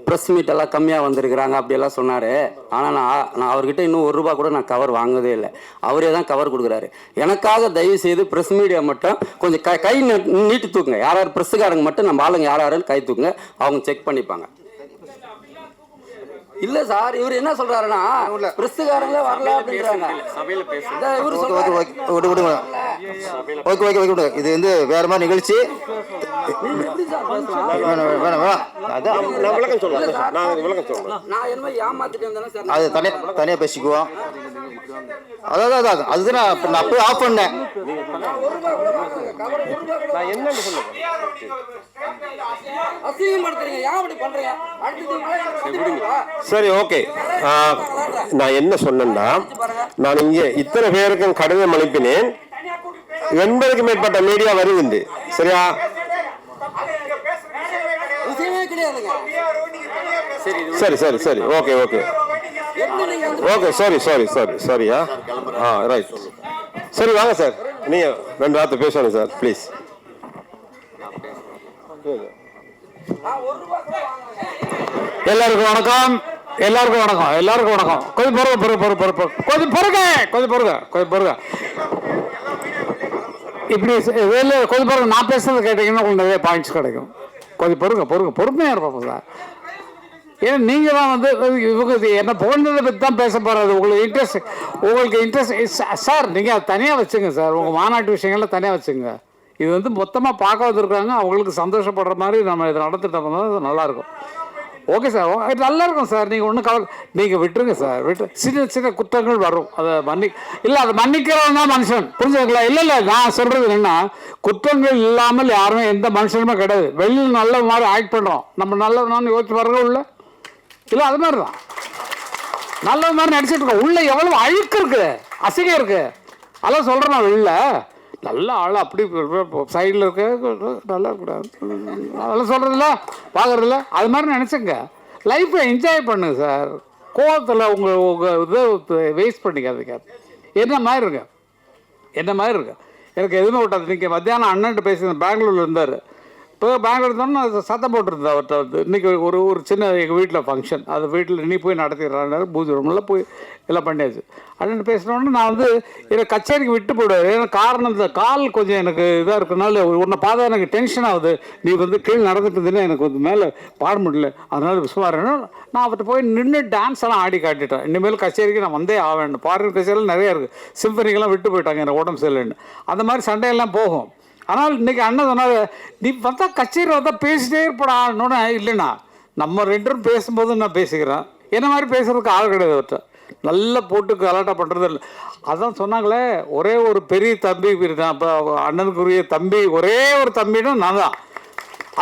Press மீட்டெல்லாம் கம்மியாக வந்திருக்கிறாங்க அப்படியெல்லாம் சொன்னார். ஆனால் நான் அவர்கிட்ட இன்னும் ₹1 கூட நான் கவர் வாங்கவே இல்லை. அவரே தான் கவர் கொடுக்குறாரு. எனக்காக தயவு செய்து ப்ரெஸ் மீடியா மட்டும் கொஞ்சம் கை நீட்டு தூக்குங்க. யார் யார் ப்ரெஸ்ஸுக்காரங்க மட்டும் நம்ம ஆளுங்க யார் யாரும் கை தூக்குங்க, அவங்க செக் பண்ணிப்பாங்க. இல்ல சார், இவர் என்ன சொல்றாருன்னா பிரஸ்துக்காரங்களே வரல அப்படின்றாங்க. சபையில பேசுங்க. இவரு சொல்றாரு ஓகே இது வந்து வேற மாதிரி நிகழ்ச்சி. அது தனியா பேசிக்குவோம். அதான் அதுதான் நான் அப்பவே ஆஃப் பண்ணேன். நான் என்னன்னு சொல்லுங்க. சரி, ஓகே. நான் என்ன சொன்னேன்னா, நான் இங்கே இத்தனை பேருக்கும் கடிதம் அனுப்பினேன். 80க்கும் மேற்பட்ட மீடியா வருது. சரியா? சரி சரி சரி, ஓகே ஓகே ஓகே, சரியா? ரைட். சரி, வாங்க சார், நீங்க 2 வார்த்தை பேசணும் சார், ப்ளீஸ். எல்லாருக்கும் வணக்கம். கொஞ்சம் பொறுங்க. இப்படி கொஞ்சம் பொறுங்க. நான் பேசுறது கேட்டீங்கன்னா உங்களுக்கு நிறைய பாயிண்ட்ஸ் கிடைக்கும். கொஞ்சம் பொறுமையாக இருப்போம் சார். ஏன்னா நீங்கள் தான் வந்து இவங்க என்ன புகழ்ந்ததை பற்றி தான் பேச போகிறது. உங்களுக்கு இன்ட்ரெஸ்ட் சார், நீங்கள் அதை தனியாக வச்சுங்க சார். உங்கள் மாநாட்டு விஷயங்கள்லாம் தனியாக வச்சுங்க. இது வந்து மொத்தமாக பார்க்க வந்திருக்காங்க. அவங்களுக்கு சந்தோஷப்படுற மாதிரி நம்ம இதை நடத்திட்டு வந்தால் நல்லாயிருக்கும். ஓகே சார், நல்லா இருக்கும் சார். நீங்கள் ஒன்றும் நீங்கள் விட்டுருங்க சார். சின்ன சின்ன குற்றங்கள் வரும், அதை அதை மன்னிக்கிறவன் தான் மனுஷன். புரிஞ்சுக்கலாம்? இல்லை, நான் சொல்கிறது என்னென்னா, குற்றங்கள் இல்லாமல் யாருமே எந்த மனுஷனுமே கிடையாது. வெளியில் நல்ல மாதிரி ஆக்ட் பண்ணுறோம். நம்ம நல்லவனான்னு யோசிச்சு பாருங்க. உள்ள இல்லை, அது மாதிரி தான் நல்ல மாதிரி நடிச்சிட்டு இருக்கோம். உள்ள எவ்வளோ அழுக்கு இருக்குது, அசிங்கம் இருக்குது. அதெல்லாம் சொல்கிறேன். நான் வெளில நல்ல ஆள் அப்படி சைடில் இருக்க நல்லா இருக்கக்கூடாது, அதெல்லாம் சொல்கிறதில்ல, பார்க்குறதில்ல. அது மாதிரி நினச்சிங்க. லைஃப்பை என்ஜாய் பண்ணுங்க சார். கோவத்தில் உங்கள் இதை வேஸ்ட் பண்ணிக்காதீங்க. என்ன மாதிரி இருக்கு. எனக்கு எதுவுமே விட்டாது. இன்றைக்கி மத்தியானம் அண்ணன்ட்டு பேசி பெங்களூரில் இருந்தார். இப்போ பெங்களூர் இருந்தோன்னு நான் சத்தம் போட்டிருந்தேன் அவர்கிட்ட வந்து. இன்றைக்கி ஒரு சின்ன எங்கள் வீட்டில் ஃபங்க்ஷன், அது வீட்டில் நீ போய் நடத்திடுறாரு. பூஜை ரூமில் போய் எல்லாம் பண்ணியாச்சு. அண்ணன் பேசினோடனே நான் வந்து என்னை கச்சேரிக்கு விட்டு போயிடுவார். ஏன்னா காரணம், இந்த கால் கொஞ்சம் எனக்கு இதாக இருக்கிறனால உன்னை பார்த்தா எனக்கு டென்ஷன் ஆகுது. நீ வந்து கீழே நடந்துட்டு இருந்தேன்னா எனக்கு வந்து மேலே பாட முடியல. அதனால விசுவாரன்னா நான் அவர்கிட்ட போய் நின்று டான்ஸ் எல்லாம் ஆடி காட்டிட்டேன். இனிமேல் கச்சேரிக்கு நான் வந்தே ஆவேன். ஃபாரின் கச்சேரியில் நிறையா இருக்குது. சிம்பனிக்கெல்லாம் விட்டு போயிட்டாங்க எனக்கு உடம்பு சரியில்லைன்னு. அந்த மாதிரி சண்டையெல்லாம் போகும். ஆனால் இன்றைக்கி அண்ணன் சொன்னார், நீ பார்த்தா கச்சேரி வந்தால் பேசிட்டே இருப்படான்னு. இல்லைண்ணா, நம்ம 2 பேரும் பேசும்போது நான் பேசிக்கிறேன். என்ன மாதிரி பேசுகிறதுக்கு ஆள் கிடையாது அவர்கிட்ட. நல்லா போட்டு கலாட்டா பண்ணுறது இல்லை. அதான் சொன்னாங்களே, ஒரே ஒரு பெரிய தம்பி இருக்கான். அப்போ அண்ணனுக்குரிய தம்பி, ஒரே ஒரு தம்பின்னா நான் தான்.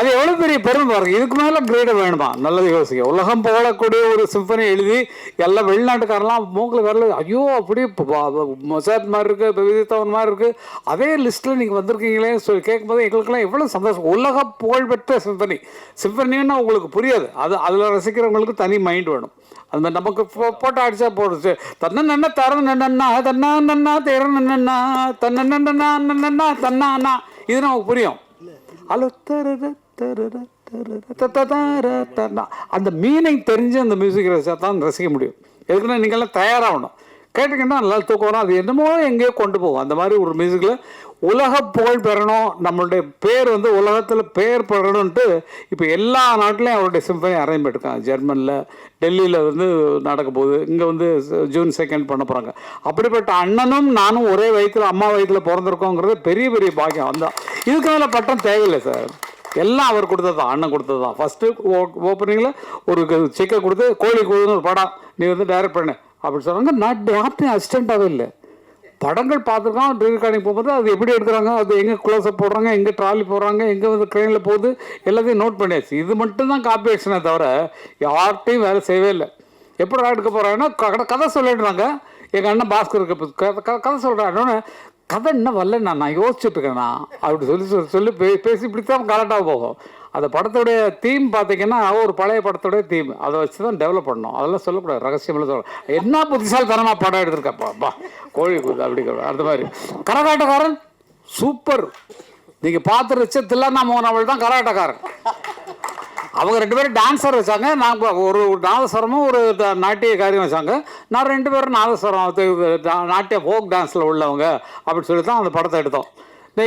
அது எவ்வளோ பெரிய பெருமை பாருங்க. இதுக்கு மேலே கிரேடு வேணுமா? நல்லது யோசிக்க. உலகம் போகக்கூடிய ஒரு சிம்பனி எழுதி எல்லாம் வெளிநாட்டுக்காரெல்லாம் மூக்கில் வரல. ஐயோ, அப்படியே மொசாத் மாதிரி இருக்குது, இப்போ விதித்தவன் மாதிரி இருக்குது. அதே லிஸ்ட்டில் நீங்கள் வந்திருக்கீங்களே சொல்லி கேட்கும்போது எங்களுக்கெல்லாம் எவ்வளோ சந்தோஷம். உலக புகழ்பெற்ற சிம்பனின்னா உங்களுக்கு புரியாது. அதில் ரசிக்கிறவங்களுக்கு தனி மைண்ட் வேணும். அது மாதிரி நமக்கு போட்டோ அடித்தா போடுச்சு. தன்னா தர நன்னா தன்னா நன்னா தேர நன்னா தன்னா நன்னா தன்னா இது நமக்கு புரியும். அந்த மீனிங் தெரிஞ்சு அந்த மியூசிக் ரசிச்சா தான் ரசிக்க முடியும். எதுக்குன்னா நீங்கள்லாம் தயாராகணும். கேட்டிங்கன்னா நல்லா தூக்கம் வரும். அது என்னமோ எங்கேயோ கொண்டு போகும். அந்த மாதிரி ஒரு மியூசிக்கில் உலக புகழ் பெறணும், நம்மளுடைய பேர் வந்து உலகத்தில் பேர் பெறணுன்ட்டு இப்போ எல்லா நாட்டிலையும் அவருடைய சிம்பனி அரேஞ்ச் பண்ணிருக்காங்க. ஜெர்மனில், டெல்லியில் வந்து நடக்க போகுது. இங்கே வந்து June 2 பண்ண போகிறாங்க. அப்படிப்பட்ட அண்ணனும் நானும் ஒரே வயிற்றில், அம்மா வயிற்றில் பிறந்திருக்கோங்கிறது பெரிய பெரிய பாக்கியம். வந்தால் இதுக்கு மேலே பட்டம் தேவையில்லை சார். எல்லாம் அவர் கொடுத்தது தான், அண்ணன் கொடுத்தது தான். ஃபஸ்ட்டு ஓப்பனிங்கில் ஒரு சிக்கை கொடுத்து கோழி கூதுன்னு ஒரு படம் நீ வந்து டைரக்ட் பண்ணு அப்படின்னு சொன்னாங்க. நான் யார்ட்டையும் அசிஸ்டண்ட்டாகவே இல்லை. படங்கள் பார்த்துருக்கோம். ரெக்கார்டிங் போகும்போது அது எப்படி எடுக்கிறாங்க, அது எங்கே க்ளோஸ்அப் போடுறாங்க, எங்கே ட்ராலி போடுறாங்க, எங்கே வந்து ட்ரெயினில் போகுது, எல்லாத்தையும் நோட் பண்ணியாச்சு. இது மட்டும்தான் காப்பி அடிச்சனே தவிர யார்கிட்டையும் வேலை செய்யவே இல்லை. எப்படி எடுக்க போகிறாங்கன்னா கதை சொல்லிடுறாங்க. எங்கள் அண்ணன் பாஸ்கருக்கு கதை சொல்கிறாங்க. கதை இன்னும் வரல, நான் யோசிச்சுட்டு இருக்கேண்ணா அப்படி சொல்லி பேசி இப்படி தான் கரெக்டாக போகும். அந்த படத்துடைய தீம் பார்த்தீங்கன்னா ஒரு பழைய படத்துடைய தீம், அதை வச்சு தான் டெவலப் பண்ணணும். அதெல்லாம் சொல்லக்கூடாது, ரகசியமெல்லாம் சொல்ல. என்ன புத்திசாலித்தனமாக படம் எடுத்திருக்காப்பா கோழி கூது அப்படி அந்த மாதிரி. கரகாட்டக்காரன் சூப்பர். நீங்கள் பார்த்து ரிச்சத்தில் நம்ம அவள் தான் கரகாட்டக்காரன். அவங்க 2 பேரும் டான்ஸர் வச்சாங்க, நான் ஒரு நாதஸ்வரமும் ஒரு நாட்டிய காரியம் வச்சாங்க. நான் 2 பேரும் நாதஸ்வரம் நாட்டிய ஃபோக் டான்ஸில் உள்ளவங்க அப்படின்னு சொல்லி தான் அந்த படத்தை எடுத்தோம்.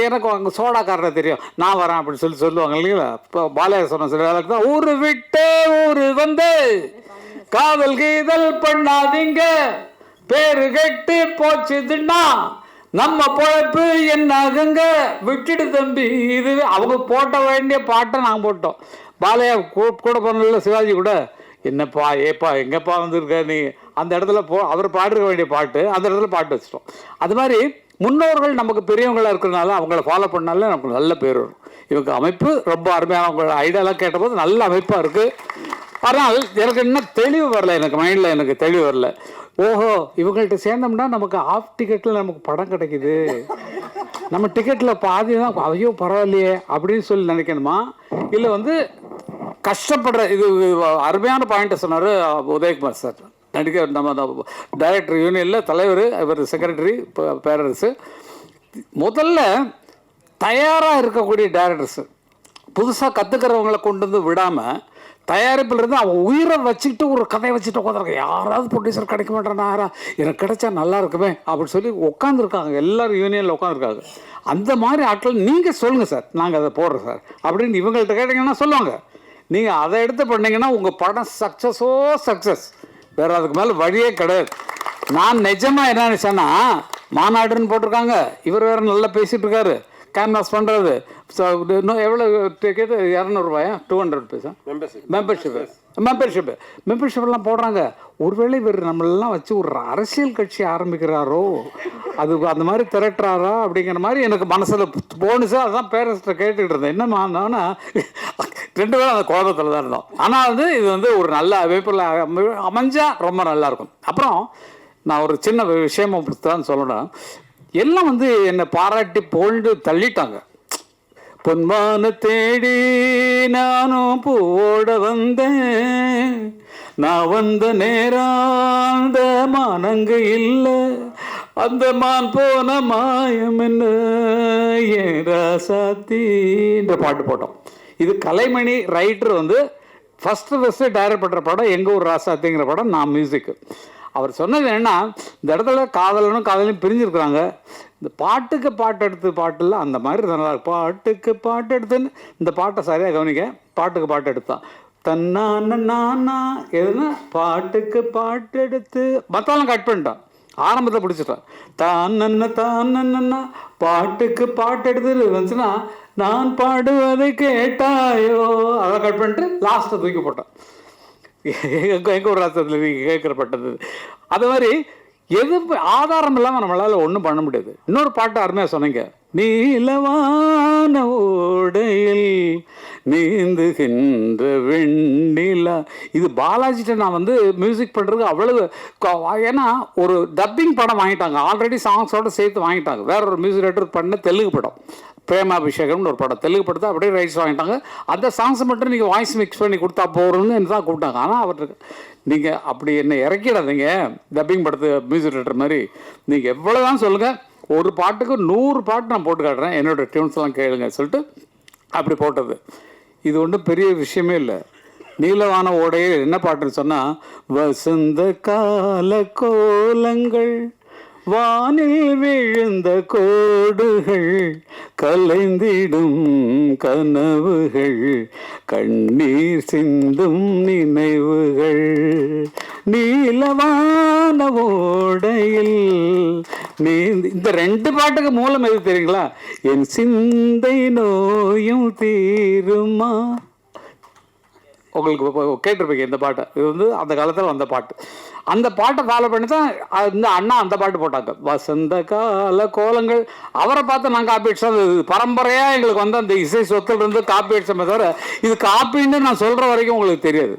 எனக்கு அங்கே சோடாக்காரனை தெரியும், நான் வரேன் அப்படின்னு சொல்லுவாங்க இல்லைங்களா. இப்போ பாலையா சொன்ன சில வேலைக்கு தான் ஊரு விட்டு ஊரு வந்து காதல் கீதல் பண்ணாதீங்க, பேரு கெட்டு போச்சுதுன்னா நம்ம பொழப்பு என்னாகுங்க, விட்டுடு தம்பி. இது அவங்க போட்ட வேண்டிய பாட்டை நாங்கள் போட்டோம். பாலையா கூட போனதில்ல, சிவாஜி கூட என்னப்பா ஏப்பா எங்கப்பா வந்திருக்க நீ, அந்த இடத்துல அவர் பாடிருக்க வேண்டிய பாட்டு அந்த இடத்துல பாட்டு வச்சிட்டோம். அது மாதிரி முன்னோர்கள் நமக்கு பெரியவங்களாக இருக்கிறதுனால அவங்கள ஃபாலோ பண்ணாலே நமக்கு நல்ல பேர் வரும். இவங்க அமைப்பு ரொம்ப அருமையான, அவங்களோட ஐடியாலாம் கேட்டபோது நல்ல அமைப்பாக இருக்குது. ஆனால் எனக்கு இன்னும் தெளிவு வரல, எனக்கு மைண்டில் எனக்கு தெளிவு வரல. ஓஹோ, இவங்கள்ட்ட சேர்ந்தோம்னா நமக்கு ஆஃப் டிக்கெட்டில் நமக்கு படம் கிடைக்குது, நம்ம டிக்கெட்டில் பாதி தான், ஐயோ பரவாயில்லையே அப்படின்னு சொல்லி நினைக்கணுமா, இல்லை கஷ்டப்படுற இது அருமையான பாயிண்ட்டை சொன்னார் உதயகுமார் சார். நம்ம டைரக்டர் யூனியனில் தலைவர், இவர் செக்ரட்டரி பேரரசு. முதல்ல தயாராக இருக்கக்கூடிய டைரக்டர்ஸு புதுசாக கற்றுக்கிறவங்களை கொண்டு வந்து விடாமல் தயாரிப்பில் இருந்து அவன் உயிரை வச்சுக்கிட்டு ஒரு கதையை வச்சுட்டு உட்காந்துருக்காங்க. யாராவது ப்ரொடியூசர் கிடைக்க மாட்டேன்னாரா, எனக்கு கிடைச்சா நல்லா இருக்குமே அப்படின்னு சொல்லி உட்காந்துருக்காங்க. எல்லோரும் யூனியனில் உட்காந்துருக்காங்க. அந்த மாதிரி ஆட்கள் நீங்கள் சொல்லுங்கள் சார், நாங்கள் அதை போடுறோம் சார் அப்படின்னு இவங்கள்ட்ட கேட்டிங்கன்னா சொல்லுவாங்க. நீங்கள் அதை எடுத்து பண்ணிங்கன்னா உங்கள் படம் சக்ஸஸோ சக்ஸஸ், வேறு அதுக்கு மேலே வழியே கிடையாது. நான் நிஜமாக என்ன நினச்சேன்னா, மாநாடுன்னு போட்டிருக்காங்க, இவர் வேறு நல்லா பேசிகிட்டு இருக்காரு, கேன்வாஸ் பண்ணுறது. இன்னும் எவ்வளோ டிக்கெட், 200 ரூபாயா 200 ருபீஸா மெம்பர்ஷிப்லாம் போடுறாங்க. ஒருவேளை இவர் நம்மளெல்லாம் வச்சு ஒரு அரசியல் கட்சி ஆரம்பிக்கிறாரோ, அது அந்த மாதிரி திரட்டுறாரா அப்படிங்கிற மாதிரி எனக்கு மனசில் போணுச்சு. அதுதான் பேரண்ட்ஸ்கிட்ட கேட்டுக்கிட்டு இருந்தேன். என்னன்னா 2 பேரும் அந்த கோபத்தில் தான் இருந்தோம். ஆனால் இது ஒரு நல்ல அமைப்பில் அமைஞ்சால் ரொம்ப நல்லாயிருக்கும். அப்புறம் நான் ஒரு சின்ன விஷயமா தான் சொல்லணும். எல்லாம் என்னை பாராட்டி போல்டு தள்ளிட்டாங்க. பொன்மான தேடி நானும் பூவோட வந்தேன், நான் வந்த நேரம் அந்த மானங்க இல்லை, அந்த மான் போன மாயம் என்ன ஏன் ராசாத்தின்ற பாட்டு போட்டோம். இது கலைமணி ரைட்டர் ஃபஸ்ட்டு டைரக்ட் பண்ணுற படம் எங்கள் ஊர் ராசாத்திங்கிற படம். நான் மியூசிக்கு. அவர் சொன்னது என்னன்னா, இந்த இடத்துல காதலனும் காதலையும் பிரிஞ்சிருக்கிறாங்க, இந்த பாட்டுக்கு பாட்டு எடுத்து பாட்டில் அந்த மாதிரி நல்லா பாட்டுக்கு பாட்டு எடுத்துன்னு இந்த பாட்டை சரியாக கவனிக்க. பாட்டுக்கு பாட்டு எடுத்தான் தன்னானா எதுனா பாட்டுக்கு பாட்டு எடுத்து மற்றெல்லாம் கட் பண்ணிட்டான், ஆரம்பத்தை பிடிச்சிட்டான். தானன்னா பாட்டுக்கு பாட்டு எடுத்து வந்துச்சுன்னா நான் பாடுவதை கேட்டாயோ, அதை கட் பண்ணிட்டு லாஸ்ட்டை தூக்கி போட்டான். எங்கள் ஒரு ராசத்தில் நீங்கள் கேட்குறப்பட்டது. அது மாதிரி எது ஆதாரம் இல்லாமல் நம்மளால் ஒன்றும் பண்ண முடியாது. இன்னொரு பாட்டு அருமையாக சொன்னீங்க, நீலவான ஓடையில் நீந்துகின்ற வெண்ணிலா. இது பாலாஜிட்ட நான் மியூசிக் பண்ணுறதுக்கு அவ்வளவு, ஏன்னா ஒரு டப்பிங் படம் வாங்கிட்டாங்க, ஆல்ரெடி சாங்ஸோடு சேர்த்து வாங்கிட்டாங்க. வேற ஒரு மியூசிக் டைரக்டர் பண்ண தெலுங்கு படம் பிரேமாபிஷேகம்னு ஒரு படம், தெலுங்கு படத்தை அப்படியே ரைட்ஸ் வாங்கிட்டாங்க. அந்த சாங்ஸை மட்டும் நீங்கள் வாய்ஸ் மிக்ஸ் பண்ணி கொடுத்தா போகிறோன்னு என்ன தான் கூப்பிட்டாங்க. ஆனால் அவருக்கு நீங்கள் அப்படி என்ன இறக்கிடாதீங்க, டப்பிங் படத்து மியூசிக் டைரக்டர் மாதிரி. நீங்கள் எவ்வளோ தான் சொல்லுங்கள், ஒரு பாட்டுக்கு 100 பாட்டு நான் போட்டு காட்டுறேன், என்னோடய டியூன்ஸ்லாம் கேளுங்க சொல்லிட்டு அப்படி போட்டது. இது ஒன்றும் பெரிய விஷயமே இல்லை. நீலவான ஓடையில் என்ன பாட்டுன்னு சொன்னால், வசந்த கால கோலங்கள் வானில் விழுந்த கோடுகள் கலைந்திடும் கனவுகள் கண்ணீர் சிந்தும் நினைவுகள் நீலவான ஓடையில் நீ. இந்த 2 பாட்டுக்கு மூலம் எது தெரியுங்களா? என் சிந்தை நோயும் தீருமா. உங்களுக்கு கேட்டிருப்பீங்க இந்த பாட்டை. இது அந்த காலத்தில் வந்த பாட்டு. அந்த பாட்டை ஃபாலோ பண்ணி தான் இந்த அண்ணா அந்த பாட்டு போட்டாங்க, வசந்த கால கோலங்கள். அவரை பார்த்து நான் காப்பி அடிச்சோம். பரம்பரையாக எங்களுக்கு அந்த இசை சொத்துல இருந்து காப்பி அடிச்சோமே தவிர இது காப்பின்னு நான் சொல்கிற வரைக்கும் உங்களுக்கு தெரியாது.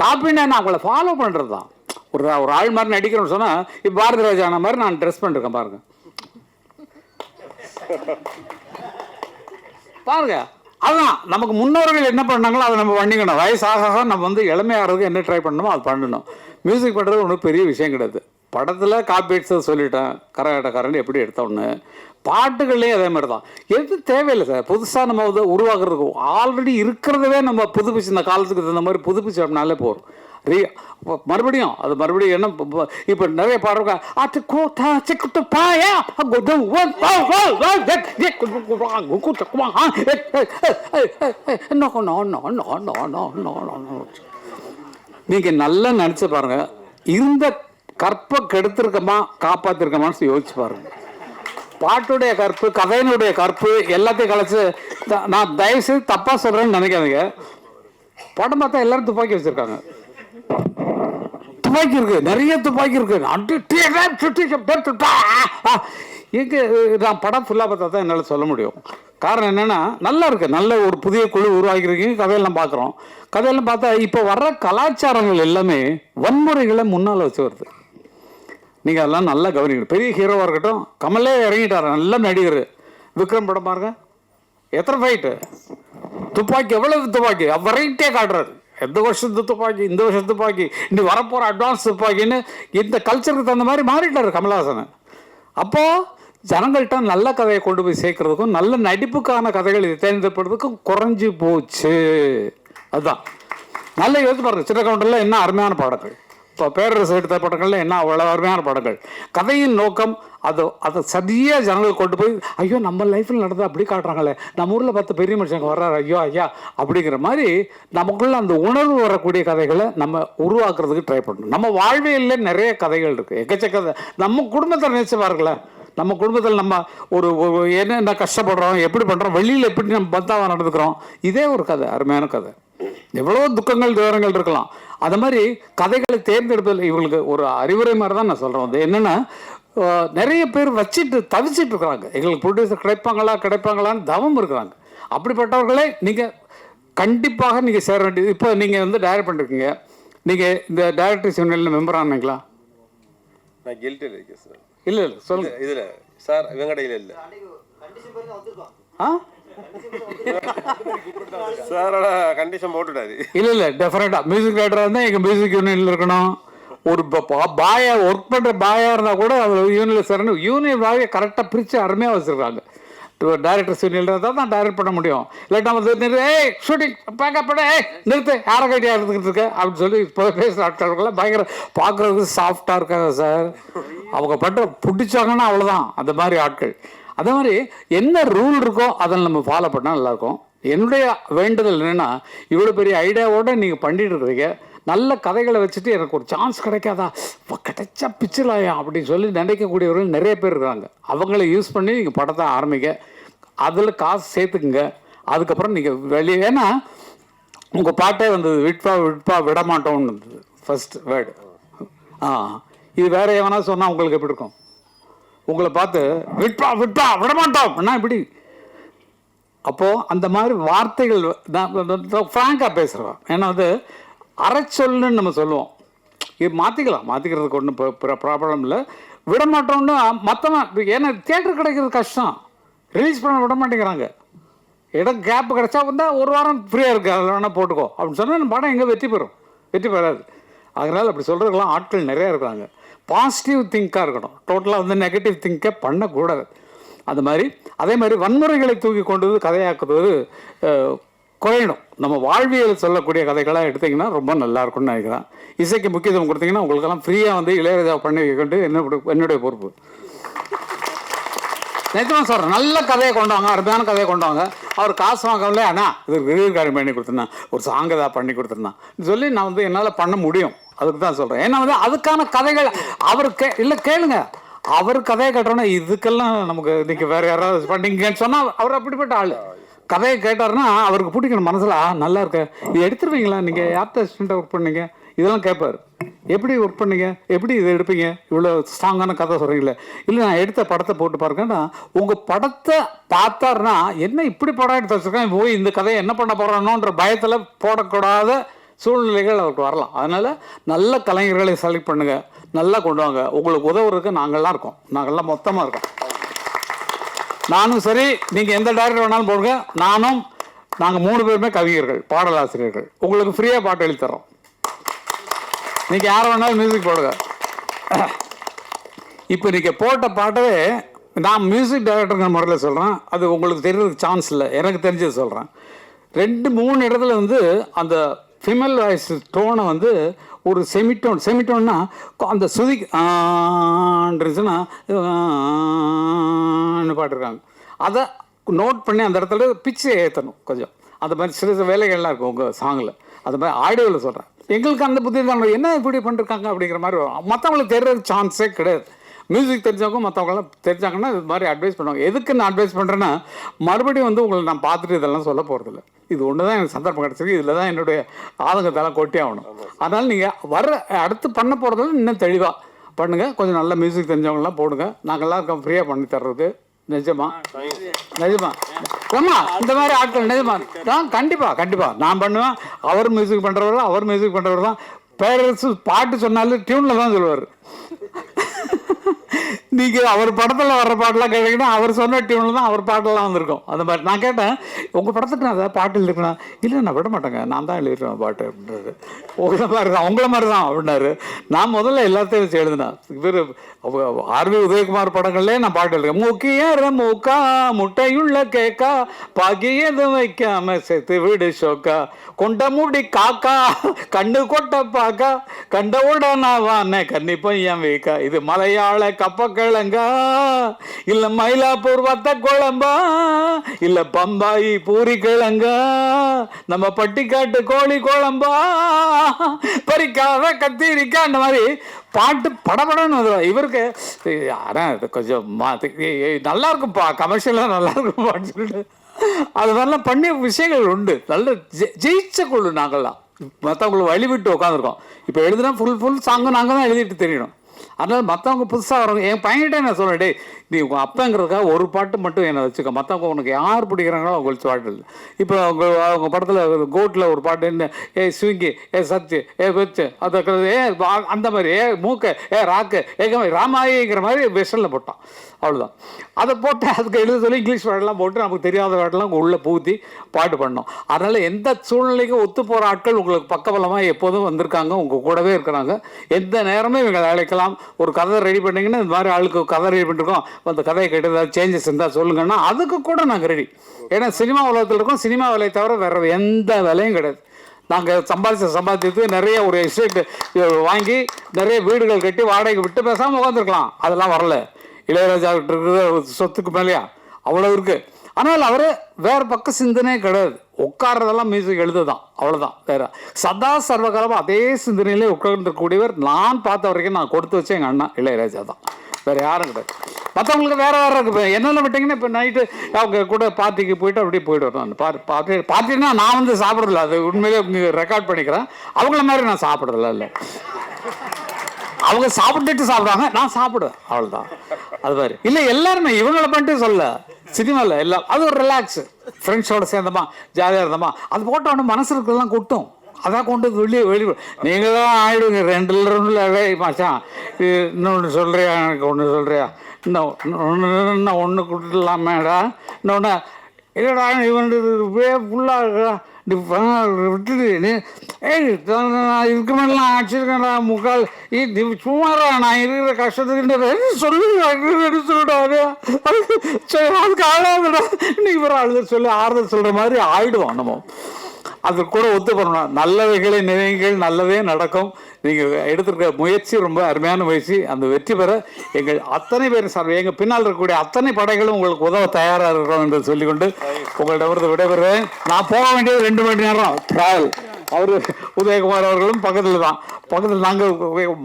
காப்பின்னு நான் அவங்கள ஃபாலோ பண்ணுறது தான். ஒரு ஆள் மாதிரி நடிக்கிறோன்னு சொன்னால், இப்போ பாரதி ராஜா ஆன மாதிரி நான் ட்ரெஸ் பண்ணிருக்கேன் பாருங்க பாருங்க. அதுதான் நமக்கு முன்னோர்கள் என்ன பண்ணாங்களோ அதை நம்ம பண்ணிக்கணும். வயசாக நம்ம இளமையாகிறதுக்கு என்ன ட்ரை பண்ணணுமோ அது பண்ணணும். மியூசிக் பண்ணுறது ஒன்றும் பெரிய விஷயம் கிடையாது. படத்தில் காப்பி அடிச்சதை சொல்லிட்டேன், கரகாட்டக்காரன் எப்படி எடுத்தோன்னு பாட்டுகள்லேயும் அதே மாதிரி தான். எது தேவையில்லை சார் புதுசாக நம்ம வந்து உருவாக்குறதுக்கு. ஆல்ரெடி இருக்கிறதவே நம்ம புதுப்பிச்சு இந்த காலத்துக்கு தகுந்த மாதிரி புதுப்பிச்சு அப்படின்னாலே போகிறோம். மறுபடியும் அது மறுபடியும் என்ன இப்போ நிறைய பாடுறாங்க நீங்க நல்லா நினைச்சு பாருங்க, இருந்த கற்பை கெடுத்திருக்கமா காப்பாத்திருக்கமான்னு யோசிச்சு பாருங்க. பாட்டுடைய கற்பு, கதையினுடைய கற்பு எல்லாத்தையும் கலைச்சு நான் தயவுசெய்து தப்பா சொல்றேன்னு நினைக்காதீங்க. படம் பார்த்தா எல்லாரும் துப்பாக்கி வச்சிருக்காங்க. துப்பாக்கி இருக்கு, நிறைய துப்பாக்கி இருக்கு. எங்க நான் படம் ஃபுல்லாக பார்த்தா தான் என்னால் சொல்ல முடியும். காரணம் என்னன்னா நல்லா இருக்கு, நல்ல ஒரு புதிய குழு உருவாக்கியிருக்கீங்க. கதையெல்லாம் பார்க்குறோம். கதையெல்லாம் பார்த்தா இப்போ வர்ற கலாச்சாரங்கள் எல்லாமே வன்முறைகளை முன்னால் வச்சு வருது. நீங்கள் அதெல்லாம் நல்லா கவனிக்கணும். பெரிய ஹீரோவாக இருக்கட்டும், கமலே இறங்கிட்டார், நல்ல நடிகர். விக்ரம் படம் பாருங்க, எத்தனை ஃபைட்டு, துப்பாக்கி எவ்வளவு துப்பாக்கி வெரைட்டியே காட்டுறாரு. எந்த வருஷத்து துப்பாக்கி, இந்த வருஷத்து துப்பாக்கி, இனி வரப்போகிற அட்வான்ஸ் துப்பாக்கின்னு இந்த கல்ச்சருக்கு தகுந்த மாதிரி மாறிட்டார் கமல்ஹாசன். அப்போது ஜனங்கள்கிட்ட நல்ல கதையை கொண்டு போய் சேர்க்கறதுக்கும் நல்ல நடிப்புக்கான கதைகள் இதை தேர்ந்தெடுப்பதுக்கும் குறைஞ்சி போச்சு. அதுதான் நல்ல யோசிச்சு பாருங்க. சின்ன கவுண்டரில் என்ன அருமையான பாடங்கள், இப்போ பேரரசு எடுத்த படங்கள்ல என்ன அவ்வளோ அருமையான படங்கள். கதையின் நோக்கம் அதை சரியாக ஜனங்கள் கொண்டு போய் ஐயோ நம்ம லைஃப்பில் நடந்தால் அப்படி காட்டுறாங்களே, நம்ம ஊரில் 10 பெரிய மனுஷங்க வர்றாரு ஐயோ ஐயா அப்படிங்கிற மாதிரி நமக்குள்ள அந்த உணர்வு வரக்கூடிய கதைகளை நம்ம உருவாக்குறதுக்கு ட்ரை பண்ணணும். நம்ம வாழ்வியலில் நிறைய கதைகள் இருக்குது, எக்கச்சக்க. நம்ம குடும்பத்தை நினைச்சு பாருங்களேன். நம்ம குடும்பத்தில் நம்ம ஒரு என்ன கஷ்டப்படுறோம், எப்படி பண்ணுறோம், வெளியில் எப்படி நம்ம பந்தாவாக நடந்துக்கிறோம். இதே ஒரு கதை, அருமையான கதை. எவ்வளோ துக்கங்கள் துயரங்கள் இருக்கலாம். அது மாதிரி கதைகளை தேர்ந்தெடுப்பதில் இவங்களுக்கு ஒரு அறிவுரை மாதிரி தான் நான் சொல்கிறேன். அது என்னென்னா, நிறைய பேர் வச்சுட்டு தவிச்சிட்டு இருக்கிறாங்க. எங்களுக்கு ப்ரொடியூசர் கிடைப்பாங்களான்னு தவம் இருக்கிறாங்க. அப்படிப்பட்டவர்களே நீங்கள் கண்டிப்பாக நீங்கள் சேர வேண்டியது. இப்போ நீங்கள் வந்து டைரக்ட் பண்ணிருக்கீங்க, நீங்கள் இந்த டைரக்டர்ஸ் யூனியனில் மெம்பர் ஆனீங்களா? நான் கில்ட்டி இருக்கேன் சார். இல்லை சொல்லுங்கள். இதில் சார் வெங்கடையில் இல்லை சாரோட கண்டிஷன் போட்டுட்டாரு. இல்லை டெஃபினட்டாக மியூசிக் டைரக்டராக இருந்தால் எங்கள் மியூசிக் யூனியனில் இருக்கணும். ஒரு பாயா ஒர்க் பண்ணுற பாயாக இருந்தால் கூட அவர் யூனியனில் சேரணும். யூனியன் பாயை கரெக்டாக பிரித்து அருமையாக வச்சுருக்காங்க. டைரக்டர்ஸ் யூனியனில் இருந்தால் தான் டைரக்ட் பண்ண முடியும். இல்லாட்டா வந்து ஷூட்டிங் பேக்கப் பண்ண நிறுத்து யாரை கட்டியாக எடுத்துக்கிட்டு இருக்க அப்படின்னு சொல்லி இப்போ பேசுகிற ஆட்களுக்கெல்லாம் பயங்கர பார்க்குறதுக்கு சாஃப்டாக இருக்காங்க சார். அவங்க பட்ட பிடிச்சாங்கன்னா அவ்வளோதான் அந்த மாதிரி ஆட்கள். அதே மாதிரி என்ன ரூல் இருக்கோ அதை நம்ம ஃபாலோ பண்ணால் நல்லாயிருக்கும். என்னுடைய வேண்டுதல் என்னென்னா, இவ்வளோ பெரிய ஐடியாவோடு நீங்கள் பண்ணிட்டு இருக்கிறீங்க, நல்ல கதைகளை வச்சுட்டு எனக்கு ஒரு சான்ஸ் கிடைக்காதா, கிடைச்சா பிச்சிலாயா அப்படின்னு சொல்லி நினைக்கக்கூடியவர்கள் நிறைய பேர் இருக்கிறாங்க. அவங்கள யூஸ் பண்ணி நீங்கள் படத்தை ஆரம்பிங்க, அதில் காசு சேர்த்துக்குங்க. அதுக்கப்புறம் நீங்கள் வெளியே, ஏன்னா உங்கள் பாட்டே வந்தது விட்பா விடமாட்டோம்னு இருந்தது ஃபர்ஸ்ட் வேர்டு. இது வேறு எவனா சொன்னால் உங்களுக்கு எப்படி இருக்கும்? உங்களை பார்த்து விட்பா விடமாட்டோம் என்ன இப்படி? அப்போது அந்த மாதிரி வார்த்தைகள் நான் ஃப்ராங்காக பேசுகிறேன். ஏன்னா வந்து அரைச்சொல்னு நம்ம சொல்லுவோம், இது மாற்றிக்கிறதுக்கு ஒன்றும் ப்ராப்ளம் இல்லை. விடமாட்டோம்னு மற்றவன், ஏன்னா தியேட்டர் கிடைக்கிறது கஷ்டம், ரிலீஸ் பண்ண விட மாட்டேங்கிறாங்க. இடம் கேப்பு கிடச்சா வந்தால் ஒரு வாரம் ஃப்ரீயாக இருக்குது, அதில் வேணால் போட்டுக்கோ அப்படின்னு சொன்னால் படம் எங்கே வெற்றி பெறாது. அதனால் அப்படி சொல்கிறதுக்கெல்லாம் ஆட்கள் நிறையா இருக்காங்க. பாசிட்டிவ் திங்காக இருக்கணும், டோட்டலாக வந்து நெகட்டிவ் திங்கை பண்ணக்கூடாது. அது மாதிரி அதே மாதிரி வன்முறைகளை தூக்கி கொண்டு கதையாக்குவது குறையணும். நம்ம வாழ்வியல் சொல்லக்கூடிய கதைகளாக எடுத்திங்கன்னா ரொம்ப நல்லா இருக்கும்னு நினைக்கிறேன். இசைக்கு முக்கியத்துவம் கொடுத்தீங்கன்னா உங்களுக்கெல்லாம் ஃப்ரீயாக வந்து இளையராஜா பண்ணி வைக்கிட்டு என்னுடைய பொறுப்பு. நிச்சயமாக சொல்கிறேன், நல்ல கதையை கொண்டு வாங்க, அருமையான கதையை கொண்டு வாங்க. அவர் காசு வாங்கல, ஆனால் இது ரிவ்யூ காரியம் பண்ணி கொடுத்துருந்தேன், ஒரு சாங் ஏதாவது பண்ணி கொடுத்துருந்தான் சொல்லி நான் வந்து என்னால் பண்ண முடியும். அதுக்கு தான் சொல்கிறேன். ஏன்னா வந்து அதுக்கான கதைகள் அவர் இல்லை கேளுங்க, அவர் கதையை கேட்டோன்னா இதுக்கெல்லாம் நமக்கு நீங்கள் வேறு யாராவது பண்ணிங்கன்னு சொன்னால் அவர் அப்படிப்பட்ட ஆள். கதையை கேட்டார்னா அவருக்கு பிடிக்கணும் மனசில், நல்லா இருக்க இது எடுத்துருவீங்களா, நீங்கள் யார்கிட்ட அசிஸ்டண்ட்டாக ஒர்க் பண்ணீங்க, இதெல்லாம் கேட்பார். எப்படி ஒர்க் பண்ணீங்க, எப்படி இதை எடுப்பீங்க, இவ்வளோ ஸ்ட்ராங்கான கதை சொல்கிறீங்களே. இல்லை நான் எடுத்த படத்தை போட்டு பாருங்கன்னா உங்கள் படத்தை பார்த்தாருன்னா என்ன இப்படி படம் எடுத்து வச்சுருக்கேன், போய் இந்த கதையை என்ன பண்ண போகிறானோன்ற பயத்தில் போடக்கூடாத சூழ்நிலைகள் அவருக்கு வரலாம். அதனால் நல்ல கலைஞர்களை செலக்ட் பண்ணுங்கள், நல்லா கொண்டு வாங்க. உங்களுக்கு உதவுறதுக்கு நாங்கள்லாம் இருக்கோம், நாங்கள்லாம் மொத்தமாக இருக்கோம். நானும் சரி, நீங்கள் எந்த டைரக்டர் வேணாலும் போடுங்க, நாங்கள் 3 பேருமே கவிஞர்கள், பாடலாசிரியர்கள். உங்களுக்கு ஃப்ரீயாக பாட்டு எழுதி தரோம், நீங்கள் யாரை வேணாலும் மியூசிக் போடுங்க. இப்போ நீங்கள் போட்ட பாட்டவே நான் மியூசிக் டைரக்டருங்கிற முறையில் சொல்கிறேன், அது உங்களுக்கு தெரியறதுக்கு சான்ஸ் இல்லை, எனக்கு தெரிஞ்சது சொல்கிறேன். 2-3 இடத்துல வந்து அந்த ஃபிமேல் வாய்ஸ் டோனை வந்து ஒரு செமிட்டோன்னா அந்த சுதி இருந்துச்சுன்னா பாட்டுருக்காங்க, அதை நோட் பண்ணி அந்த இடத்துல பிச்சை ஏற்றணும் கொஞ்சம். அந்த மாதிரி சில வேலைகள்லாம் இருக்கும் உங்கள் சாங்கில், அது மாதிரி ஆடியோவில் சொல்கிறேன். எங்களுக்கு அந்த புத்தி தான் என்ன இப்படி பண்ணிருக்காங்க அப்படிங்கிற மாதிரி வரும். மற்றவங்களுக்கு தெரியறது சான்ஸே கிடையாது. மியூசிக் தெரிஞ்சவங்க மற்றவங்களாம் தெரிஞ்சாங்கன்னா இது மாதிரி அட்வைஸ் பண்ணுவாங்க. எதுக்கு நான் அட்வைஸ் பண்ணுறேன்னா, மறுபடியும் வந்து உங்களை நான் பார்த்துட்டு இதெல்லாம் சொல்ல போகிறதில்ல, இது ஒன்று தான் எனக்கு சந்தர்ப்பம் கிடச்சிருக்கு, இதில் தான் என்னுடைய ஆதங்கத்தெல்லாம் கொட்டி ஆகணும். அதனால் நீங்கள் வர அடுத்து பண்ண போகிறதில்ல இன்னும் தெளிவாக பண்ணுங்கள். கொஞ்சம் நல்ல மியூசிக் தெரிஞ்சவங்களாம் போடுங்க, நாங்கள்லாம் இருக்கோம் ஃப்ரீயாக பண்ணி தர்றது. நிஜமா ஆமா, இந்த மாதிரி ஆட்கள் நிஜமா கண்டிப்பாக நான் பண்ணுவேன். அவர் மியூசிக் பண்ணுறவர் தான் பேரரசு பாட்டு சொன்னாலும் டியூனில் தான் சொல்லுவார். நீங்கள் அவர் படத்தில் வர்ற பாட்டெல்லாம் கேட்டீங்கன்னா அவர் சொன்ன டியூனில் தான் அவர் பாட்டெல்லாம் வந்திருக்கும். அந்த மாதிரி நான் கேட்டேன், உங்கள் படத்துக்கு நான் ஏதாவது பாட்டு எழுதிருக்கேன், இல்லை நான் விட மாட்டேங்க, நான் தான் எழுதிருக்கேன் பாட்டு அப்படின்றது. உங்களை மாதிரி தான் அப்படின்னாரு. நான் முதல்ல எல்லாத்தையும் வச்சு எழுதினேன். இவர் ஆர்வி உதயகுமார் படங்கள்லேயே நான் பாட்டு எழுதுறேன். முக்கிய மூக்கா முட்டையுள்ள கேக்கா பாக்கியது வைக்காம சேர்த்து வீடு ஷோக்கா கொண்ட மூடி காக்கா கண்ணு கொட்ட பாக்கா கண்ட உடனாவான கன்னி பையன் வைக்கா, இது மலையாள கப்பக்கிழங்கா இல்ல மயிலாப்பூர் வத்த குழம்பா இல்ல பம்பாயி பூரி கிழங்கா நம்ம பட்டிக்காட்டு கோழி குழம்பா பறிக்காத கத்திரிக்கா, அந்த மாதிரி பாட்டு படப்படன்னு வந்துடும். இவருக்கு கொஞ்சம் நல்லா இருக்கும்ப்பா, கமர்ஷியலாக நல்லா இருக்கும்ப்பான்னு சொல்லிட்டு அது மாதிரிலாம் பண்ணிய விஷயங்கள் உண்டு. நல்ல ஜெயிச்ச குழு நாங்கள்லாம், மற்றவங்களை வழிவிட்டு உட்காந்துருக்கோம். இப்போ எழுதுனா ஃபுல் சாங்கும் நாங்கள் தான் எழுதிட்டு தெரியணும். அதனால் மற்றவங்க புதுசாக வரவங்க, என் பையன்கிட்ட நான் சொல்கிறேன், டே நீ உங்கள் அப்பங்கிறதுக்காக ஒரு பாட்டு மட்டும் என்னை வச்சுக்க, மற்றவங்க உனக்கு யார் பிடிக்கிறாங்களோ அவங்களுக்கு பாட்டு இல்லை. இப்போ அவங்க படத்தில் கோட்டில் ஒரு பாட்டு என்ன, ஸ்விங்கி சச்சு வச்சு அதை அந்த மாதிரி மூக்க ராக்கு ராமாயிங்கிற மாதிரி வெஸ்டர்னில் போட்டான், அவ்வளோதான். அதை போட்டு அதுக்கு எழுத சொல்லி இங்கிலீஷ் வேர்டெல்லாம் போட்டு நமக்கு தெரியாத வேர்டெல்லாம் உள்ளே பூத்தி பாட்டு பண்ணோம். அதனால் எந்த சூழ்நிலைக்கும் ஒத்து போகிற ஆட்கள் உங்களுக்கு பக்கபலமாக எப்போதும் வந்திருக்காங்க, உங்கள் கூடவே இருக்கிறாங்க. எந்த நேரமே இவங்களை அழைக்கலாம். ஒரு கதை ரெடி பண்ணிங்கன்னா இந்த மாதிரி ஆளுக்கு கதை ரெடி பண்ணிருக்கோம், அந்த கதையை கேட்டு ஏதாவது சேஞ்சஸ் இருந்தால் சொல்லுங்கன்னா அதுக்கு கூட நாங்கள் ரெடி. ஏன்னா சினிமா உலகத்தில் இருக்கோம், சினிமா வேலையை தவிர வேறு எந்த வேலையும் கிடையாது. நாங்கள் சம்பாதிச்சதுக்கு நிறைய ஒரு எஸ்டேட் வாங்கி நிறைய வீடுகள் கட்டி வாடகைக்கு விட்டு பேசாமல் உட்காந்துருக்கலாம். அதெல்லாம் வரல. இளையராஜா இருக்கிற சொத்துக்கு மேலேயா அவ்வளோ இருக்குது. ஆனால் அவர் வேறு பக்கம் சிந்தனையே கிடையாது, உட்கார்றதெல்லாம் மியூசிக் எழுதுதான், அவ்வளோதான். வேறு சதா சர்வகாலமாக அதே சிந்தனையிலே உட்கார்ந்துருக்கூடியவர் நான் பார்த்த வரைக்கும் நான் கொடுத்து வச்சேன் எங்கள் அண்ணா இளையராஜா தான், வேறு யாரும் கிடையாது. மற்றவங்களுக்கு வேறு இருக்குது. என்னென்ன விட்டிங்கன்னா இப்போ நைட்டு அவங்க கூட பார்ட்டிக்கு போயிட்டு அப்படியே போய்ட்டு வரணும். பார்ட்டினா நான் வந்து சாப்பிட்றதில்ல, அது உண்மையிலே ரெக்கார்ட் பண்ணிக்கிறேன். அவங்கள மாதிரி நான் சாப்பிட்றதில்ல, இல்லை அவங்க சாப்பிட்டுட்டு சாப்பிட்றாங்க, நான் சாப்பிடுவேன், அவ்வளோதான். அது மாதிரி இல்லை எல்லாருமே இவங்களை பண்ணிட்டு சொல்ல சினிமாவில் எல்லாம் அது ஒரு ரிலாக்ஸு, ஃப்ரெண்ட்ஸோடு சேர்ந்தோமா ஜாலியாக இருந்தோமா, அது போட்டோன்னு மனசு இருக்கிறதெல்லாம் கொட்டும், அதான் கொண்டு வெளியே நீங்கள் தான் ஆயிடுங்க. 2 மாச்சான் இன்னொன்று சொல்கிறியா, எனக்கு ஒன்று சொல்கிறியா, இன்னும் ஒன்று கொடுத்துடலாமேடா, இன்னொன்று இல்லைடா இவன் ஃபுல்லாக விட்டுட்டு இதுக்கு மேலாம் அடிச்சிருக்கேன்டா முக்கால் சும்மாரா நான் இருக்கிற கஷ்டத்துக்கு சொல்லுடாரு அதுக்கு ஆளாதுடா நீ ஒரு ஆளுதல் சொல்லி ஆறுதல் சொல்கிற மாதிரி ஆயிடுவோம் நம்ம. அது கூட ஒத்து பண்ணணும். நல்லவைகளை நினைவுகள் நல்லதே நடக்கும். நீங்கள் எடுத்துருக்க முயற்சி ரொம்ப அருமையான முயற்சி. அந்த வெற்றி பெற எங்கள் அத்தனை பேர் சார், எங்கள் பின்னால் இருக்கக்கூடிய அத்தனை படைகளும் உங்களுக்கு உதவ தயாராக இருக்கிறோம் என்று சொல்லிக்கொண்டு உங்கள்கிட்ட விடைபெறுவேன். நான் போக வேண்டியது 2 மணி நேரம் ட்ராவல். அவர் உதயகுமார் அவர்களும் பக்கத்தில் தான், பக்கத்தில் நாங்கள்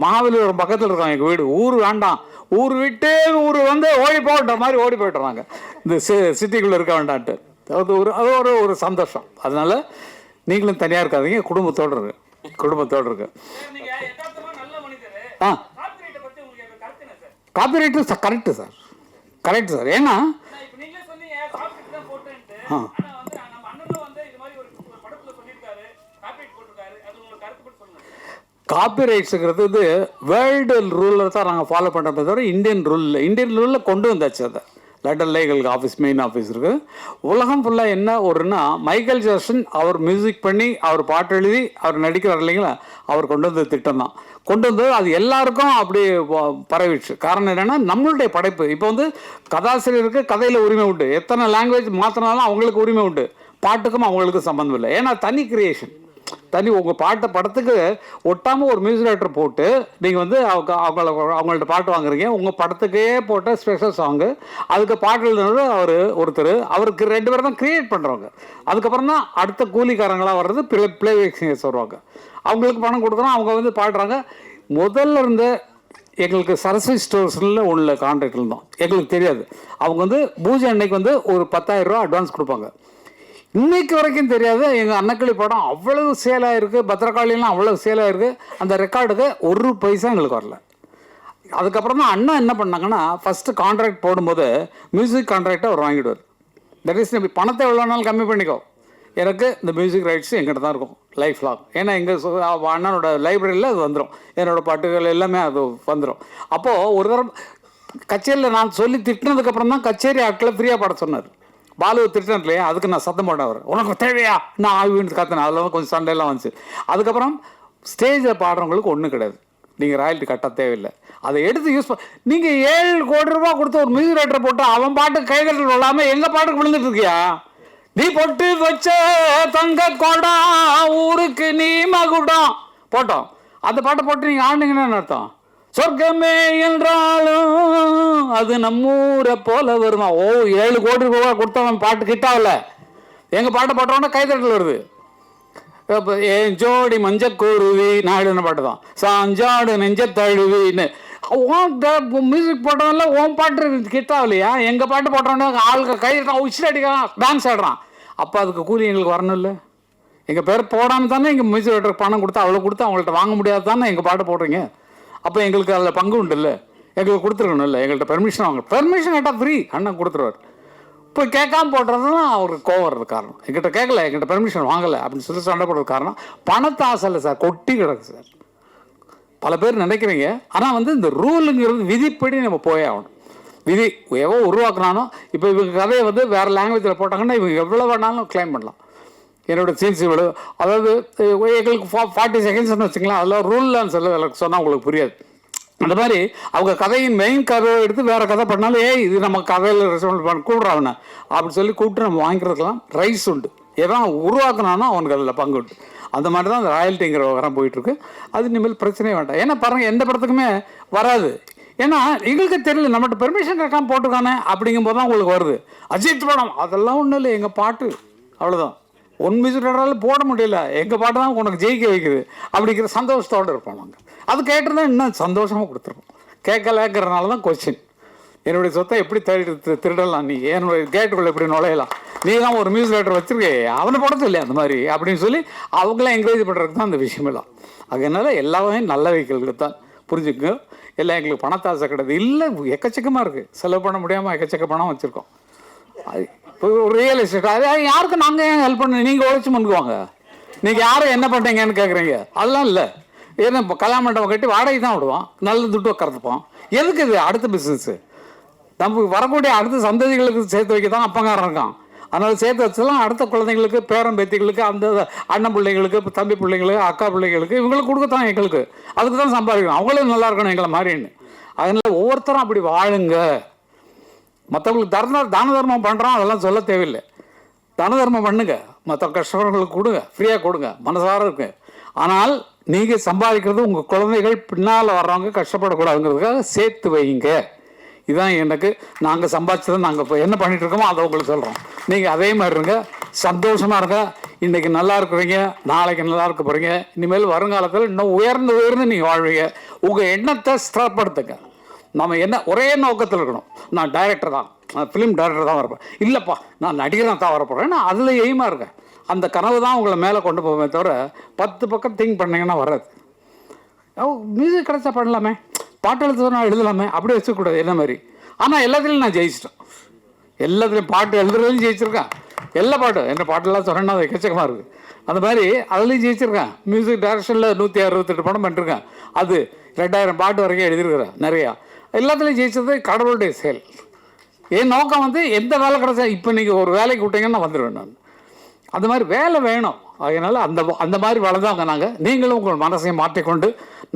மாவலிபுரம் பக்கத்தில் இருக்கோம் எங்கள் வீடு. ஊர் வேண்டாம், ஊர் விட்டு ஊர் வந்து ஓடி போகிற மாதிரி ஓடி போய்ட்டுறாங்க, இந்த சிட்டிக்குள்ளே இருக்க வேண்டான்ட்டு. அது ஒரு சந்தோஷம். அதனால் நீங்களும் தனியாக இருக்காதீங்க, குடும்பத்தோடு இருக்கு. Copyright correct sir. ஏன்னா காப்பிரைட்ஸுங்கிறது வேர்ல்டு ரூலில் தான் நாங்கள் ஃபாலோ பண்ணுறதை தவிர இந்தியன் ரூலில் கொண்டு வந்தாச்சு. அதை லண்டனில் எங்களுக்கு ஆஃபீஸ், மெயின் ஆஃபீஸ் இருக்குது. உலகம் ஃபுல்லாக என்ன ஒருன்னா, மைக்கேல் ஜாக்சன் அவர் மியூசிக் பண்ணி அவர் பாட்டு எழுதி அவர் நடிக்கிறார் இல்லைங்களா, அவர் கொண்டு வந்த திட்டம் தான். கொண்டு வந்து அது எல்லாருக்கும் அப்படி பரவிடுச்சு. காரணம் என்னென்னா, நம்மளுடைய படைப்பு. இப்போ வந்து கதாசிரியருக்கு கதையில் உரிமை உண்டு, எத்தனை லாங்குவேஜ் மாற்றினாலும் அவங்களுக்கு உரிமை உண்டு. பாட்டுக்கும் அவங்களுக்கும் சம்மந்தம் இல்லை. ஏன்னா தனி கிரியேஷன், தனி உங்கள் பாட்டை படத்துக்கு ஒட்டாமல் ஒரு மியூசிக் டைரக்டர் போட்டு நீங்கள் வந்து அவங்கள்ட்ட பாட்டு வாங்குறீங்க. உங்கள் படத்துக்கே போட்ட ஸ்பெஷல் சாங்கு, அதுக்கு பாட்டு எழுதுனது ஒருத்தர், அவருக்கு 2 பேர் தான் க்ரியேட் பண்ணுறவங்க. அதுக்கப்புறம் தான் அடுத்த கூலிக்காரங்களாக வர்றது பிளேபேக் சிங்கர்ஸ் வருவாங்க. அவங்களுக்கு பணம் கொடுக்குறோம், அவங்க வந்து பாடுறாங்க. முதல்ல இருந்த எங்களுக்கு சரஸ்வதி ஸ்டோர்ஸில் உள்ள கான்ட்ராக்ட் இருந்தோம், எங்களுக்கு தெரியாது. அவங்க வந்து பூஜை அன்னைக்கு வந்து ஒரு 10,000 ரூபா அட்வான்ஸ் கொடுப்பாங்க. இன்னைக்கு வரைக்கும் தெரியாது. எங்கள் அன்னக்கிளி படம் அவ்வளவு சேலாக இருக்குது, பத்திரகாளிலாம் அவ்வளவு சேலாக இருக்குது. அந்த ரெக்கார்டுக்கு 1 பைசா எங்களுக்கு வரல. அதுக்கப்புறம் தான் அண்ணா என்ன பண்ணாங்கன்னா, ஃபஸ்ட்டு கான்ட்ராக்ட் போடும்போது மியூசிக் கான்ட்ராக்டை அவர் வாங்கிடுவார். தட் இஸ், பணத்தை எவ்வளோ நாள் கம்மி பண்ணிக்கோ, எனக்கு இந்த மியூசிக் ரைட்ஸ் எங்கிட்ட தான் இருக்கும் லைஃப் லாங். ஏன்னா எங்கள் அண்ணனோட லைப்ரரியில் அது வந்துடும், என்னோடய பாட்டுகள் எல்லாமே அது வந்துடும். அப்போது ஒரு தடவை கச்சேரியில் நான் சொல்லி திட்டினதுக்கப்புறம் தான் கச்சேரி ஆட்களை ஃப்ரீயாக பாட சொன்னார். பாலுவை திட்டம் இல்லையா, அதுக்கு நான் சத்தம் போட்டேன். அவர் உனக்கு தேவையா நான் ஆவின்னு கத்தினேன். அதில் கொஞ்சம் சண்டையெல்லாம் வந்துச்சு. அதுக்கப்புறம் ஸ்டேஜில் பாடுறவங்களுக்கு ஒன்றும் கிடையாது, நீங்கள் ராயல்ட்டி கட்ட தேவையில்லை. அதை எடுத்து யூஸ் நீங்கள் 7 கோடி ரூபா கொடுத்து ஒரு மியூசிக் ரைட்டரை போட்டு அவன் பாட்டுக்கு கைகட்டில் விழாமல் எங்கள் பாட்டுக்கு விழுந்துட்டு இருக்கியா? நீ பொட்டு வச்ச தங்க கோடம் ஊருக்கு நீ மகுடம் போட்டோம். அந்த பாட்டை போட்டு நீங்கள் ஆண்டிங்கன்னு அர்த்தம். சொர்க்கமே என்றாலும் அது நம்மூரை போல வருமா? 7 கோடி ரூபா கொடுத்தவன் பாட்டு கிட்டாவில் எங்கள் பாட்டை போட்டோன்னா கைதட்டல் வருது. இப்போ என் ஜோடி மஞ்சக்குருவி நான் என்ன பாட்டு தான், சாஞ்சாடு நெஞ்ச தழுவின்னு மியூசிக் போட்டவன்ல ஓன் பாட்டு கிட்டாவில்லையா? எங்கள் பாட்டு போட்டோன்னா ஆளுக்கு கைதட்டான், உச்சில் அடிக்கிறான், டான்ஸ் ஆடுறான். அப்போ அதுக்கு கூலி எங்களுக்கு வரணும் இல்லை? எங்கள் பேர் போடாமல் தானே எங்கள் மியூசிக் டைரக்டருக்கு பணம் கொடுத்து அவ்வளோ கொடுத்து அவங்கள்ட்ட வாங்க முடியாது தானே எங்கள் பாட்டு போடுறீங்க. அப்போ எங்களுக்கு அதில் பங்கு உண்டு இல்லை? எங்களுக்கு கொடுத்துருக்கணும் இல்லை? எங்கள்கிட்ட பெர்மிஷன் வாங்க, பெர்மிஷன் கேட்டால் ஃப்ரீ அண்ணன் கொடுத்துருவார். இப்போ கேட்காம போடுறதுனா அவருக்கு கோவம் வர்றது காரணம். எங்கிட்ட கேட்கல, எங்கிட்ட பெர்மிஷன் வாங்கலை அப்படின்னு சொல்லி சண்டை போடுறது காரணம் பணத்தை ஆசை இல்லை சார், கொட்டி கிடக்கு சார். பல பேர் நினைக்கிறீங்க. ஆனால் வந்து இந்த ரூலுங்கிறது விதிப்படி நம்ம போயே ஆகணும். விதி எவ்வளோ உருவாக்குனானோ, இப்போ இவங்க கதையை வந்து வேறு லாங்குவேஜில் போட்டாங்கன்னா இவங்க எவ்வளோ வேணாலும் கிளைம் பண்ணலாம். என்னோடய சீன்ஸ் இவ்வளோ, அதாவது எங்களுக்கு 40 செகண்ட்ஸ்னு வச்சுக்கலாம், அதில் ரூல்லாம் சொன்னால் உங்களுக்கு புரியாது. அந்த மாதிரி அவங்க கதையின் மெயின் கதையை எடுத்து வேறு கதை பண்ணாலும், இது நம்ம கதையில் ரெஸ்பான்ஸ் பண்ண கூடுறாவன அப்படின்னு சொல்லி கூப்பிட்டு நம்ம வாங்கிக்கிறதுக்கெல்லாம் ரைஸ் உண்டு. எவன் உருவாக்குனானோ அவனுக்கு அதில் பங்கு உண்டு. அந்த மாதிரி தான் அந்த ராயல்ட்டிங்கிற விவரம் போயிட்டுருக்கு. அது இனிமேல் பிரச்சனையே வேண்டாம். ஏன்னா பாருங்கள், எந்த படத்துக்குமே வராது. ஏன்னா எங்களுக்கு தெரியல, நம்மகிட்ட பெர்மிஷன் கேட்காம போட்டிருக்கானே அப்படிங்கும்போது தான் உங்களுக்கு வருது. அஜித் படம் அதெல்லாம் ஒன்றும் இல்லை, எங்கள் பாட்டு அவ்வளோதான். ஒன் மியூசிக் டைரக்டரால் போட முடியல, எங்கள் பாட்டு தான் உனக்கு ஜெயிக்க வைக்குது அப்படிங்கிற சந்தோஷத்தோடு இருப்போம் நாங்கள். அது கேட்டுருந்தா இன்னும் சந்தோஷமாக கொடுத்துருப்போம். கேட்கலங்கிறனால தான் கொஸ்டின். என்னுடைய சொத்தை எப்படி திருடலாம், நீ என்னுடைய கேட்டுக்குள்ளே எப்படி நுழையலாம், நீ தான் ஒரு மியூசிக் டைரக்டர் வச்சுருக்கே அவனை போட சொல்லி அந்த மாதிரி அப்படின்னு சொல்லி அவங்களாம் என்கரேஜ் பண்ணுறதுக்கு தான் அந்த விஷயமெல்லாம். அதனால எல்லாமே நல்ல வைக்கலுக்கு தான் புரிஞ்சுக்குங்க. எல்லாம் எங்களுக்கு பணத்தாசை கிடையாது இல்லை, எக்கச்சக்கமாக இருக்குது, செலவு பண்ண முடியாமல் எக்கச்சக்க பணம் வச்சுருக்கோம். அது இப்போ ஒரு ரியல் எஸ்டேட், அது யாருக்கும் நாங்கள் ஏன் ஹெல்ப் பண்ண, நீங்கள் உழைச்சி முன்னுக்குவாங்க. நீங்கள் யாரும் என்ன பண்ணுறீங்கன்னு கேட்குறீங்க, அதெல்லாம் இல்லை. ஏன்னா இப்போ கல்யாண மண்டபம் கட்டி வாடகை தான் விடுவோம், நல்ல துட்டு கறந்துப்போம். எதுக்கு இது அடுத்த பிஸ்னஸ்ஸு? நமக்கு வரக்கூடிய அடுத்த சந்ததிகளுக்கு சேர்த்து வைக்க தான் அப்பங்காரம் இருக்கான். அதனால் சேர்த்து வச்சதெல்லாம் அடுத்த குழந்தைங்களுக்கு, பேரன் பேத்திகளுக்கு, அந்த அண்ணன் பிள்ளைங்களுக்கு, தம்பி பிள்ளைங்களுக்கு, அக்கா பிள்ளைங்களுக்கு, இவங்களுக்கு கொடுக்கத்தான் எங்களுக்கு. அதுக்கு தான் சம்பாதிக்கணும், அவங்களும் நல்லா இருக்கணும் எங்களை மாதிரின்னு. அதனால் ஒவ்வொருத்தரும் அப்படி வாழுங்க. மற்றவங்களுக்கு தான தர்மம் பண்ணுறோம் அதெல்லாம் சொல்ல தேவையில்லை. தான தர்மம் பண்ணுங்க, மற்ற கஷ்டப்படுறவங்களுக்கு கொடுங்க, ஃப்ரீயாக கொடுங்க, மனசார இருக்கு. ஆனால் நீங்கள் சம்பாதிக்கிறது உங்கள் குழந்தைகள் பின்னால் வர்றவங்க கஷ்டப்படக்கூடாதுங்கிறதுக்காக சேர்த்து வைங்க. இதுதான் எனக்கு நாங்கள் சம்பாதிச்சதை நாங்கள் இப்போ என்ன பண்ணிகிட்டு இருக்கோமோ அதை உங்களுக்கு சொல்கிறோம். நீங்கள் அதே மாதிரி இருங்க, சந்தோஷமாக இருங்க. இன்றைக்கி நல்லா இருக்கிறீங்க, நாளைக்கு நல்லா இருக்க போகிறீங்க. இனிமேல் வருங்காலத்தில் இன்னும் உயர்ந்து நீங்கள் வாழ்வீங்க. உங்கள் எண்ணத்தை ஸ்திரப்படுத்துங்க. நம்ம என்ன ஒரே நோக்கத்தில் இருக்கணும், நான் டைரக்டர் தான், நான் ஃபிலிம் டைரக்டர் தான் வரப்போம், இல்லைப்பா நான் நடிகராக தான் வரப்போகிறேன், நான் அதில் எய்மாக இருக்கேன். அந்த கனவு தான் உங்களை மேலே கொண்டு போவேன் தவிர 10 பக்கம் திங்க் பண்ணிங்கன்னா வராது. மியூசிக் கிடைச்சா பண்ணலாமே, பாட்டு எழுத நான் எழுதலாமே, அப்படி வச்சுக்கூடாது என்ன மாதிரி. ஆனால் எல்லாத்துலேயும் நான் ஜெயிச்சிட்டேன், எல்லாத்துலேயும் பாட்டு எழுதுறதுலையும் ஜெயிச்சிருக்கேன். எல்லா பாட்டும் என்ன பாட்டெல்லாம் சொன்னேன்னா அது எக்கச்சக்கமாக இருக்குது. அந்த மாதிரி அதுலேயும் ஜெயிச்சிருக்கேன். மியூசிக் டைரக்ஷனில் 168 படம் பண்ணிருக்கேன். அது 2000 பாட்டு வரைக்கும் எழுதியிருக்கிறேன் நிறையா. எல்லாத்துலேயும் ஜெயிச்சது கடவுளுடைய செயல். என் நோக்கம் வந்து எந்த வேலை கிடைச்சா இப்போ நீங்கள் ஒரு வேலைக்கு விட்டீங்கன்னா நான் வந்துடுவேன் நான். அந்த மாதிரி வேலை வேணும். அதனால் அந்த மாதிரி வளர்ந்தவங்க நாங்கள். நீங்களும் உங்கள் மனசையும் மாற்றிக்கொண்டு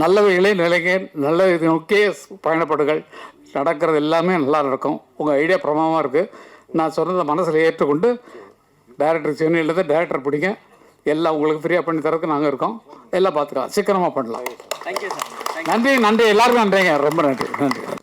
நல்லவைகளே நிலைங்க, நல்ல இது நோக்கிய பயணப்படுகள். நடக்கிறது எல்லாமே நல்லா நடக்கும். உங்கள் ஐடியா பிரமாதமாக இருக்குது. நான் சொன்னதை மனசில் ஏற்றுக்கொண்டு டைரக்டர் சென்னையிலேருந்து டைரக்டர் பிடிங்க, எல்லாம் உங்களுக்கு ஃப்ரீயாக பண்ணி தரதுக்கு நாங்கள் இருக்கோம். எல்லாம் பார்த்துக்கலாம், சீக்கிரமாக பண்ணலாம். நன்றி நன்றி, எல்லாருக்கும் நன்றிங்க, ரொம்ப நன்றி.